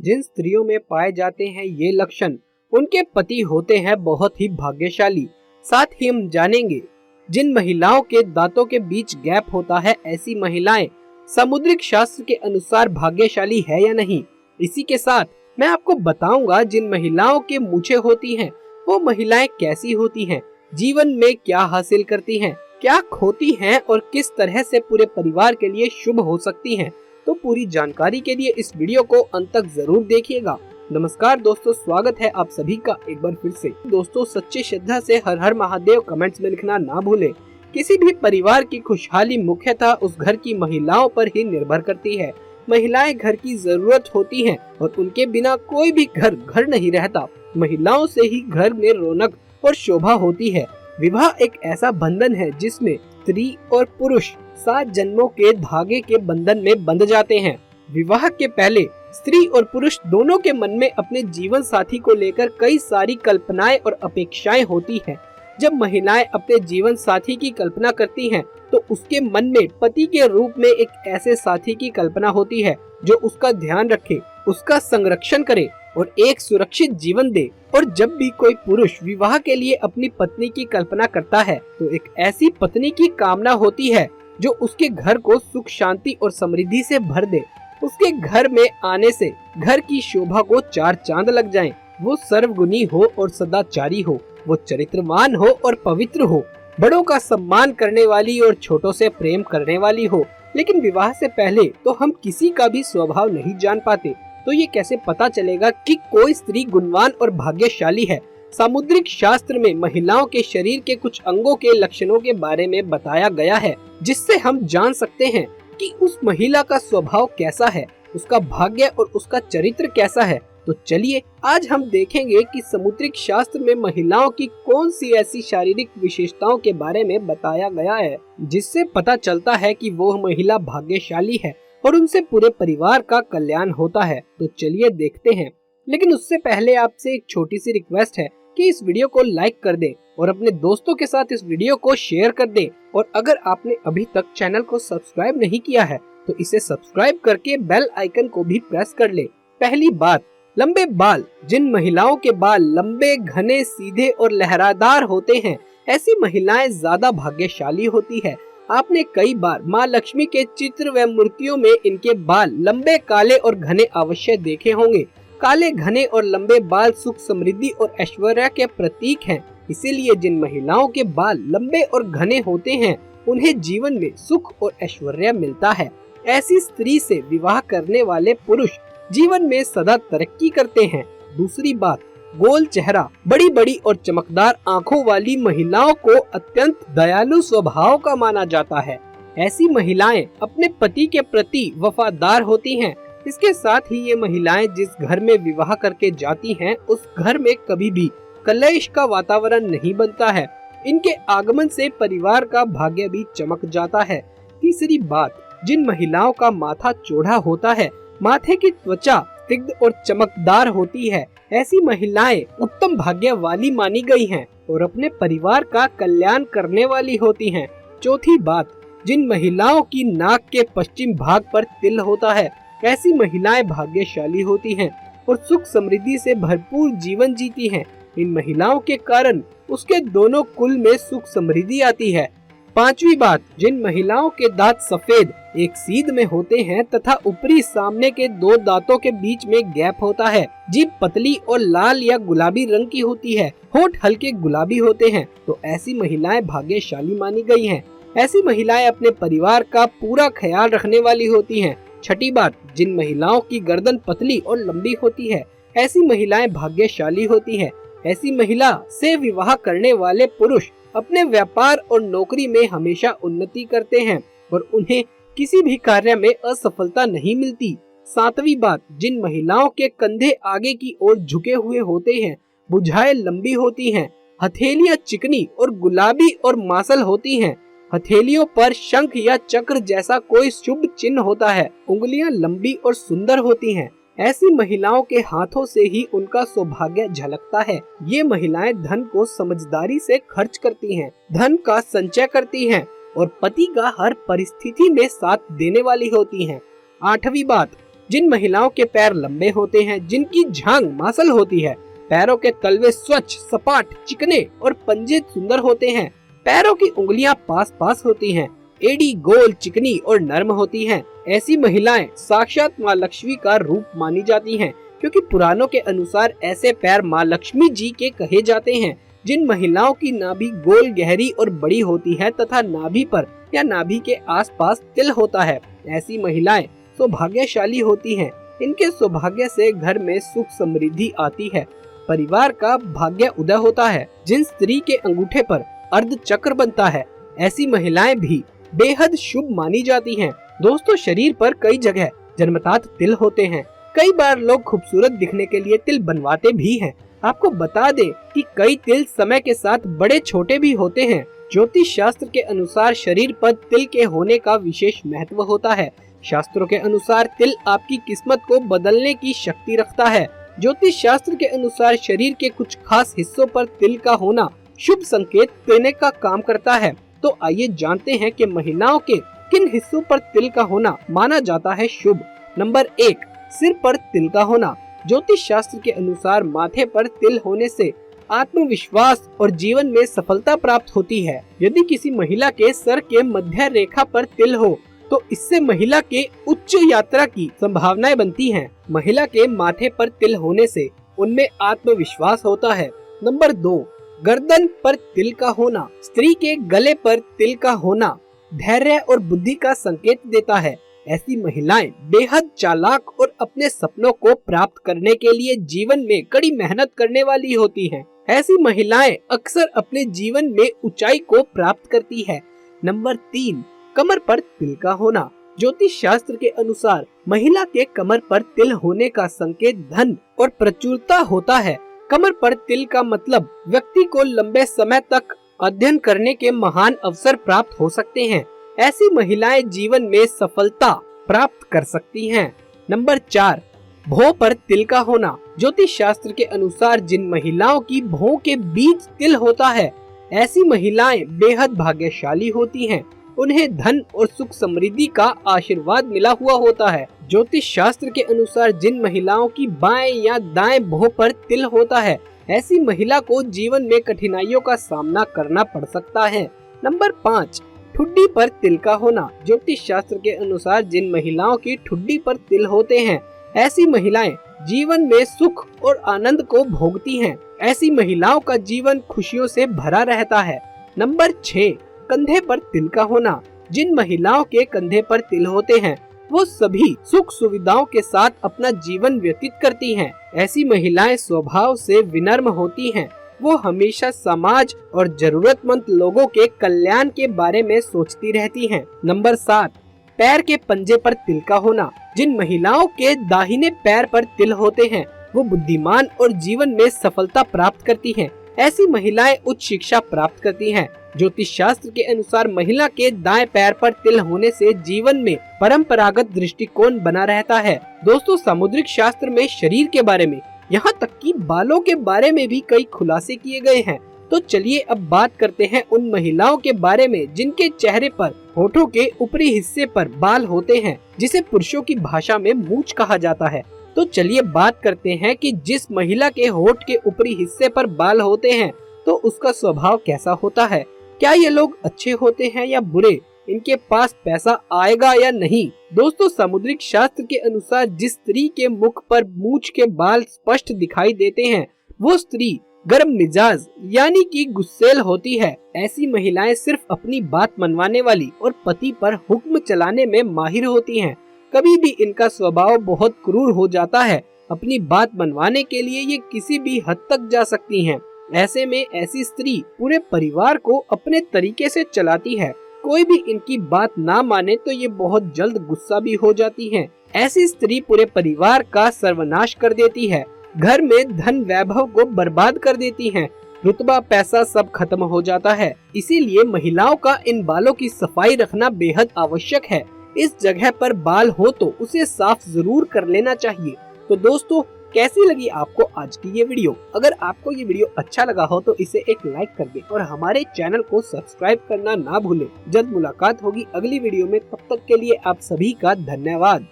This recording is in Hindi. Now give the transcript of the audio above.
जिन स्त्रियों में पाए जाते हैं ये लक्षण, उनके पति होते हैं बहुत ही भाग्यशाली। साथ ही हम जानेंगे जिन महिलाओं के दांतों के बीच गैप होता है, ऐसी महिलाएं सामुद्रिक शास्त्र के अनुसार भाग्यशाली है या नहीं। इसी के साथ मैं आपको बताऊंगा जिन महिलाओं के मूछें होती हैं वो महिलाएं कैसी होती हैं, जीवन में क्या हासिल करती हैं, क्या खोती हैं और किस तरह से पूरे परिवार के लिए शुभ हो सकती हैं। तो पूरी जानकारी के लिए इस वीडियो को अंत तक जरूर देखिएगा। नमस्कार दोस्तों, स्वागत है आप सभी का एक बार फिर से। दोस्तों, सच्ची श्रद्धा से हर हर महादेव कमेंट्स में लिखना ना भूलें। किसी भी परिवार की खुशहाली मुख्यतः उस घर की महिलाओं पर ही निर्भर करती है। महिलाएं घर की जरूरत होती हैं और उनके बिना कोई भी घर घर नहीं रहता। महिलाओं से ही घर में रौनक और शोभा होती है। विवाह एक ऐसा बंधन है जिसमें स्त्री और पुरुष 7 जन्मों के धागे के बंधन में बंध जाते हैं। विवाह के पहले स्त्री और पुरुष दोनों के मन में अपने जीवन साथी को लेकर कई सारी कल्पनाएं और अपेक्षाएं होती हैं। जब महिलाएं अपने जीवन साथी की कल्पना करती हैं, तो उसके मन में पति के रूप में एक ऐसे साथी की कल्पना होती है जो उसका ध्यान रखे, उसका संरक्षण करे और एक सुरक्षित जीवन दे। और जब भी कोई पुरुष विवाह के लिए अपनी पत्नी की कल्पना करता है, तो एक ऐसी पत्नी की कामना होती है जो उसके घर को सुख शांति और समृद्धि से भर दे। उसके घर में आने से घर की शोभा को 4 चांद लग जाएं। वो सर्वगुणी हो और सदाचारी हो, वो चरित्रवान हो और पवित्र हो, बड़ों का सम्मान करने वाली और छोटों से प्रेम करने वाली हो। लेकिन विवाह से पहले तो हम किसी का भी स्वभाव नहीं जान पाते, तो ये कैसे पता चलेगा कि कोई स्त्री गुणवान और भाग्यशाली है। सामुद्रिक शास्त्र में महिलाओं के शरीर के कुछ अंगों के लक्षणों के बारे में बताया गया है, जिससे हम जान सकते हैं कि उस महिला का स्वभाव कैसा है, उसका भाग्य और उसका चरित्र कैसा है। तो चलिए आज हम देखेंगे कि सामुद्रिक शास्त्र में महिलाओं की कौन सी ऐसी शारीरिक विशेषताओं के बारे में बताया गया है जिससे पता चलता है कि वो महिला भाग्यशाली है और उनसे पूरे परिवार का कल्याण होता है। तो चलिए देखते हैं। लेकिन उससे पहले आपसे एक छोटी सी रिक्वेस्ट है कि इस वीडियो को लाइक कर दें और अपने दोस्तों के साथ इस वीडियो को शेयर कर दें। और अगर आपने अभी तक चैनल को सब्सक्राइब नहीं किया है तो इसे सब्सक्राइब करके बेल आइकन को भी प्रेस कर ले। पहली बात, लंबे बाल। जिन महिलाओं के बाल लंबे, घने, सीधे और लहरादार होते हैं, ऐसी महिलाएं ज्यादा भाग्यशाली होती है। आपने कई बार माँ लक्ष्मी के चित्र व मूर्तियों में इनके बाल लंबे, काले और घने अवश्य देखे होंगे। काले, घने और लंबे बाल सुख, समृद्धि और ऐश्वर्य के प्रतीक हैं। इसीलिए जिन महिलाओं के बाल लंबे और घने होते हैं, उन्हें जीवन में सुख और ऐश्वर्य मिलता है। ऐसी स्त्री से विवाह करने वाले पुरुष जीवन में सदा तरक्की करते हैं। दूसरी बात, गोल चेहरा। बड़ी बड़ी और चमकदार आंखों वाली महिलाओं को अत्यंत दयालु स्वभाव का माना जाता है। ऐसी महिलाएं अपने पति के प्रति वफादार होती हैं। इसके साथ ही ये महिलाएं जिस घर में विवाह करके जाती हैं, उस घर में कभी भी कलेश का वातावरण नहीं बनता है। इनके आगमन से परिवार का भाग्य भी चमक जाता है। तीसरी बात, जिन महिलाओं का माथा चौड़ा होता है, माथे की त्वचा स्निग्ध और चमकदार होती है, ऐसी महिलाएं उत्तम भाग्य वाली मानी गई हैं और अपने परिवार का कल्याण करने वाली होती हैं। चौथी बात, जिन महिलाओं की नाक के पश्चिम भाग पर तिल होता है, ऐसी महिलाएं भाग्यशाली होती हैं और सुख समृद्धि से भरपूर जीवन जीती हैं। इन महिलाओं के कारण उसके दोनों कुल में सुख समृद्धि आती है। पांचवी बात, जिन महिलाओं के दांत सफेद एक सीध में होते हैं तथा ऊपरी सामने के 2 दांतों के बीच में गैप होता है, जीभ पतली और लाल या गुलाबी रंग की होती है, होंठ हल्के गुलाबी होते हैं, तो ऐसी महिलाएं भाग्यशाली मानी गई हैं। ऐसी महिलाएं अपने परिवार का पूरा ख्याल रखने वाली होती हैं। छठी बात, जिन महिलाओं की गर्दन पतली और लंबी होती है, ऐसी महिलाएं भाग्यशाली होती हैं। ऐसी महिला से विवाह करने वाले पुरुष अपने व्यापार और नौकरी में हमेशा उन्नति करते हैं और उन्हें किसी भी कार्य में असफलता नहीं मिलती। सातवीं बात, जिन महिलाओं के कंधे आगे की ओर झुके हुए होते हैं, भुजाएं लंबी होती हैं, हथेलियां चिकनी और गुलाबी और मासल होती हैं, हथेलियों पर शंख या चक्र जैसा कोई शुभ चिन्ह होता है, उंगलियां लंबी और सुंदर होती हैं, ऐसी महिलाओं के हाथों से ही उनका सौभाग्य झलकता है। ये महिलाएं धन को समझदारी से खर्च करती हैं, धन का संचय करती हैं और पति का हर परिस्थिति में साथ देने वाली होती हैं। आठवीं बात, जिन महिलाओं के पैर लंबे होते हैं, जिनकी जांघ मांसल होती है, पैरों के तलवे स्वच्छ, सपाट, चिकने और पंजे सुंदर होते हैं, पैरों की उंगलियां पास पास होती हैं, एड़ी गोल, चिकनी और नरम होती हैं, ऐसी महिलाएं साक्षात माँ लक्ष्मी का रूप मानी जाती हैं, क्योंकि पुराणों के अनुसार ऐसे पैर माँ लक्ष्मी जी के कहे जाते हैं। जिन महिलाओं की नाभि गोल, गहरी और बड़ी होती है तथा नाभि पर या नाभि के आसपास तिल होता है, ऐसी महिलाएं सौभाग्यशाली होती हैं। इनके सौभाग्य से घर में सुख समृद्धि आती है, परिवार का भाग्य उदय होता है। जिन स्त्री के अंगूठे पर अर्ध चक्र बनता है, ऐसी महिलाएं भी बेहद शुभ मानी जाती हैं। दोस्तों, शरीर पर कई जगह जन्मजात तिल होते हैं। कई बार लोग खूबसूरत दिखने के लिए तिल बनवाते भी हैं। आपको बता दें कि कई तिल समय के साथ बड़े छोटे भी होते हैं। ज्योतिष शास्त्र के अनुसार शरीर पर तिल के होने का विशेष महत्व होता है। शास्त्रों के अनुसार तिल आपकी किस्मत को बदलने की शक्ति रखता है। ज्योतिष शास्त्र के अनुसार शरीर के कुछ खास हिस्सों पर तिल का होना शुभ संकेत देने का काम करता है। तो आइए जानते हैं कि महिलाओं के किन हिस्सों पर तिल का होना माना जाता है शुभ। नंबर 1, सिर पर तिल का होना। ज्योतिष शास्त्र के अनुसार माथे पर तिल होने से आत्मविश्वास और जीवन में सफलता प्राप्त होती है। यदि किसी महिला के सर के मध्य रेखा पर तिल हो तो इससे महिला के उच्च यात्रा की संभावनाएं बनती हैं। महिला के माथे पर तिल होने से उनमें आत्मविश्वास होता है। नंबर 2, गर्दन पर तिल का होना। स्त्री के गले पर तिल का होना धैर्य और बुद्धि का संकेत देता है। ऐसी महिलाएं बेहद चालाक और अपने सपनों को प्राप्त करने के लिए जीवन में कड़ी मेहनत करने वाली होती हैं। ऐसी महिलाएं अक्सर अपने जीवन में ऊंचाई को प्राप्त करती है। नंबर 3, कमर पर तिल का होना। ज्योतिष शास्त्र के अनुसार महिला के कमर पर तिल होने का संकेत धन और प्रचुरता होता है। कमर पर तिल का मतलब व्यक्ति को लंबे समय तक अध्ययन करने के महान अवसर प्राप्त हो सकते हैं। ऐसी महिलाएं जीवन में सफलता प्राप्त कर सकती हैं। नंबर 4, भौं पर तिल का होना। ज्योतिष शास्त्र के अनुसार जिन महिलाओं की भौं के बीच तिल होता है, ऐसी महिलाएं बेहद भाग्यशाली होती हैं। उन्हें धन और सुख समृद्धि का आशीर्वाद मिला हुआ होता है। ज्योतिष शास्त्र के अनुसार जिन महिलाओं की बाएं या दाएं भौं पर तिल होता है, ऐसी महिला को जीवन में कठिनाइयों का सामना करना पड़ सकता है। नंबर 5, ठुड्डी पर तिल का होना। ज्योतिष शास्त्र के अनुसार जिन महिलाओं की ठुड्डी पर तिल होते हैं, ऐसी महिलाएं जीवन में सुख और आनंद को भोगती हैं। ऐसी महिलाओं का जीवन खुशियों से भरा रहता है। नंबर 6, कंधे पर तिल का होना। जिन महिलाओं के कंधे पर तिल होते हैं, वो सभी सुख सुविधाओं के साथ अपना जीवन व्यतीत करती हैं। ऐसी महिलाएं स्वभाव से विनम्र होती हैं। वो हमेशा समाज और जरूरतमंद लोगों के कल्याण के बारे में सोचती रहती हैं। नंबर 7, पैर के पंजे पर तिल का होना। जिन महिलाओं के दाहिने पैर पर तिल होते हैं, वो बुद्धिमान और जीवन में सफलता प्राप्त करती हैं। ऐसी महिलाएं उच्च शिक्षा प्राप्त करती हैं। ज्योतिष शास्त्र के अनुसार महिला के दाएं पैर पर तिल होने से जीवन में परंपरागत दृष्टिकोण बना रहता है। दोस्तों, सामुद्रिक शास्त्र में शरीर के बारे में, यहाँ तक कि बालों के बारे में भी कई खुलासे किए गए हैं। तो चलिए अब बात करते हैं उन महिलाओं के बारे में जिनके चेहरे पर होठों के ऊपरी हिस्से पर बाल होते हैं, जिसे पुरुषों की भाषा में मूंछ कहा जाता है। तो चलिए बात करते हैं कि जिस महिला के होठ के ऊपरी हिस्से पर बाल होते हैं, तो उसका स्वभाव कैसा होता है। क्या ये लोग अच्छे होते हैं या बुरे, इनके पास पैसा आएगा या नहीं। दोस्तों, सामुद्रिक शास्त्र के अनुसार जिस स्त्री के मुख पर मूंछ के बाल स्पष्ट दिखाई देते हैं, वो स्त्री गर्म मिजाज यानी कि गुस्सैल होती है। ऐसी महिलाएं सिर्फ अपनी बात मनवाने वाली और पति पर हुक्म चलाने में माहिर होती हैं। कभी भी इनका स्वभाव बहुत क्रूर हो जाता है। अपनी बात मनवाने के लिए ये किसी भी हद तक जा सकती हैं। ऐसे में ऐसी स्त्री पूरे परिवार को अपने तरीके से चलाती है। कोई भी इनकी बात ना माने तो ये बहुत जल्द गुस्सा भी हो जाती हैं। ऐसी स्त्री पूरे परिवार का सर्वनाश कर देती है, घर में धन वैभव को बर्बाद कर देती हैं, रुतबा पैसा सब खत्म हो जाता है। इसीलिए महिलाओं का इन बालों की सफाई रखना बेहद आवश्यक है। इस जगह पर बाल हो तो उसे साफ जरूर कर लेना चाहिए। तो दोस्तों, कैसी लगी आपको आज की ये वीडियो? अगर आपको ये वीडियो अच्छा लगा हो तो इसे एक लाइक कर दें और हमारे चैनल को सब्सक्राइब करना ना भूलें। जल्द मुलाकात होगी अगली वीडियो में, तब तक के लिए आप सभी का धन्यवाद।